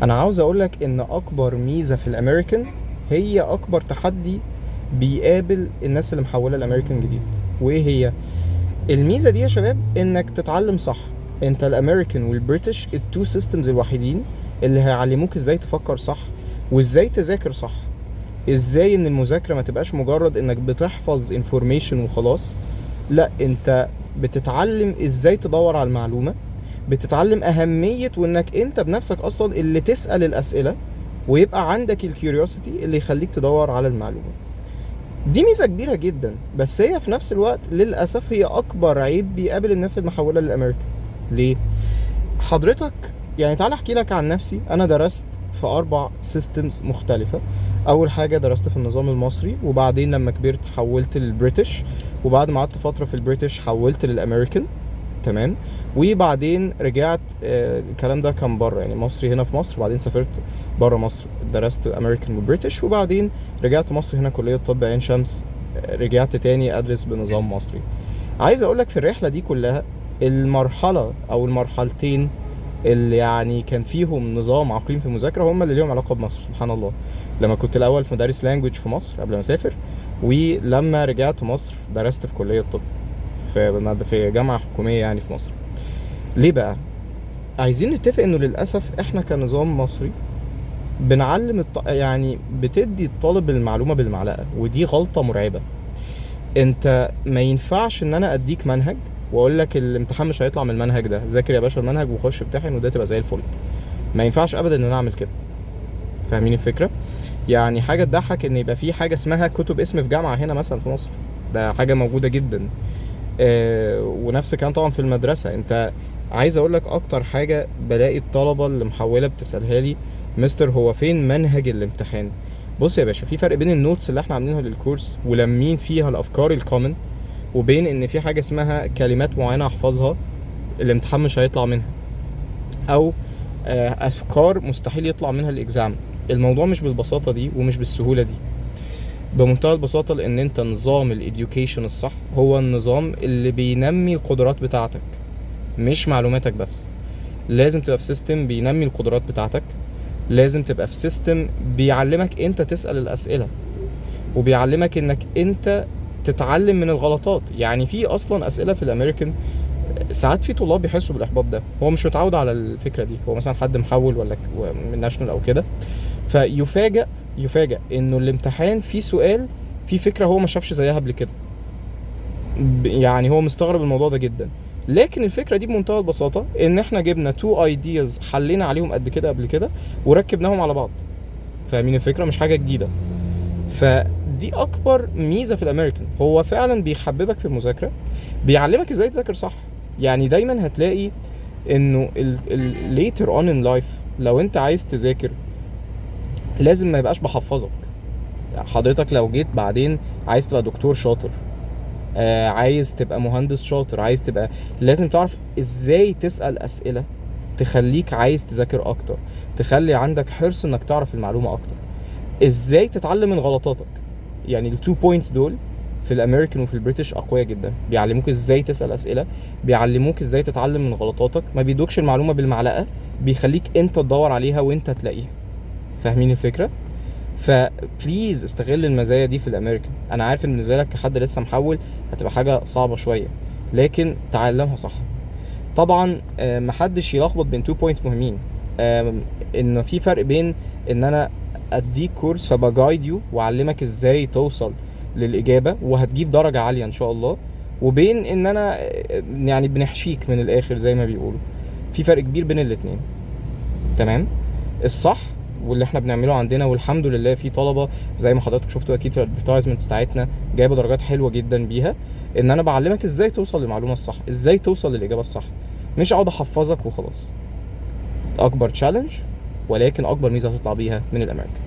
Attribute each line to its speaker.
Speaker 1: انا عاوز اقولك ان اكبر ميزة في الامريكان هي اكبر تحدي بيقابل الناس اللي محولة الامريكان جديد. وايه هي الميزة دي يا شباب؟ انك تتعلم صح. انت الامريكان والبريتش التو سيستمز الوحيدين اللي هيعلموك ازاي تفكر صح وازاي تذاكر صح. ازاي ان المذاكرة ما تبقاش مجرد انك بتحفظ انفورميشن وخلاص، لا، انت بتتعلم ازاي تدور على المعلومة، بتتعلم اهمية وانك انت بنفسك اصلا اللي تسأل الاسئلة، ويبقى عندك الكيوريوسيتي اللي يخليك تدور على المعلومة. دي ميزة كبيرة جدا، بس هي في نفس الوقت للأسف هي أكبر عيب بيقابل الناس المحولة للأمريكا. ليه؟ حضرتك يعني تعال أحكي لك عن نفسي. أنا درست في 4 سيستمز مختلفة. أول حاجة درست في النظام المصري، وبعدين لما كبرت حولت للبريتش، وبعد ما قعدت فترة في البريتش حولت للأمريكان. تمام. وبعدين رجعت، الكلام ده كان بره، يعني مصري هنا في مصر، وبعدين سافرت بره مصر درست امريكان وبريتش، وبعدين رجعت مصر هنا كلية طب عين شمس. رجعت تاني ادرس بنظام مصري. عايز اقولك في الرحلة دي كلها المرحلة او المرحلتين اللي يعني كان فيهم نظام عقيم في المذاكرة هم اللي ليهم علاقة بمصر، سبحان الله. لما كنت الاول في مدارس لانجوج في مصر قبل ما اسافر، ولما رجعت مصر درست في كلية طب في جامعة حكومية يعني في مصر. ليه بقى؟ عايزين نتفق انه للأسف احنا كنظام مصري بنعلم يعني بتدي الطالب المعلومة بالمعلقة، ودي غلطة مرعبة. انت ما ينفعش ان انا اديك منهج واقول لك الامتحان مش هيطلع من المنهج ده، ذاكر يا باشا المنهج وخش امتحن وده تبقى زي الفل. ما ينفعش ابدا ان انا اعمل كده. فاهمين الفكرة؟ يعني حاجة تضحك ان يبقى في حاجة اسمها كتب اسم في جامعة هنا مثلا في مصر، ده حاجة موجودة جدا. ونفس الكلام طبعا في المدرسة. انت عايز اقول لك اكتر حاجة بلاقي الطلبة اللي محولة بتسألها لي: مستر هو فين منهج الامتحان؟ بص يا باشا، في فرق بين النوتس اللي احنا عاملينها للكورس ولمين فيها الافكار الكومن، وبين ان في حاجة اسمها كلمات معينة احفظها الامتحان مش هيطلع منها، او افكار مستحيل يطلع منها الاكزام. الموضوع مش بالبساطة دي ومش بالسهولة دي. بمنتهى البساطة، لان انت نظام الاديوكيشن الصح هو النظام اللي بينمي القدرات بتاعتك مش معلوماتك بس. لازم تبقى في سيستم بينمي القدرات بتاعتك، لازم تبقى في سيستم بيعلمك انت تسأل الاسئلة، وبيعلمك انك انت تتعلم من الغلطات. يعني في اصلا اسئلة في الامريكان ساعات في طلاب بيحسوا بالاحباط ده، هو مش متعود على الفكرة دي، هو مثلا حد محول ولا من ناشونال او كده، يفاجأ انه الامتحان فيه سؤال فيه فكرة هو ما شافش زيها قبل كده. يعني هو مستغرب الموضوع ده جدا. لكن الفكرة دي بمنتهى البساطة ان احنا جبنا 2 ايدياز حلينا عليهم قد كده قبل كده وركبناهم على بعض. فاهمين الفكرة؟ مش حاجة جديدة. فدي اكبر ميزة في الامريكان، هو فعلا بيحببك في المذاكرة، بيعلمك ازاي تذاكر صح. يعني دايما هتلاقي انه later on in life لو انت عايز تذاكر لازم ما يبقاش بحفظك. حضرتك لو جيت بعدين عايز تبقى دكتور شاطر، عايز تبقى مهندس شاطر، عايز تبقى، لازم تعرف ازاي تسأل اسئلة تخليك عايز تذاكر اكتر، تخلي عندك حرص انك تعرف المعلومة اكتر، ازاي تتعلم من غلطاتك. يعني التو بوينتس دول في الامريكان وفي البريتش اقوياء جدا، بيعلموك ازاي تسأل اسئلة، بيعلموك ازاي تتعلم من غلطاتك، ما بيدوكش المعلومة بالمعلقة، بيخليك انت تدور عليها وانت تلاقيها. فاهمين الفكرة؟ فبليز استغل المزايا دي في الامريكان. انا عارف ان بالنسبه لك كحد لسه محول هتبقى حاجه صعبه شويه، لكن تعلمها صح. طبعا محدش يلخبط بين 2 بوينتس مهمين. ان في فرق بين ان انا اديك كورس فبجايد يو واعلمك ازاي توصل للاجابه وهتجيب درجه عاليه ان شاء الله، وبين ان انا يعني بنحشيك من الاخر زي ما بيقولوا. في فرق كبير بين الاتنين. تمام. الصح واللي احنا بنعمله عندنا، والحمد لله في طلبه زي ما حضرتك شفتوا اكيد في الادفرتايزمنت بتاعتنا جايبه درجات حلوه جدا بيها، ان انا بعلمك ازاي توصل للمعلومه الصح، ازاي توصل للاجابه الصح، مش اقعد احفظك وخلاص. اكبر تشالنج ولكن اكبر ميزه هتطلع بيها من الامريكان.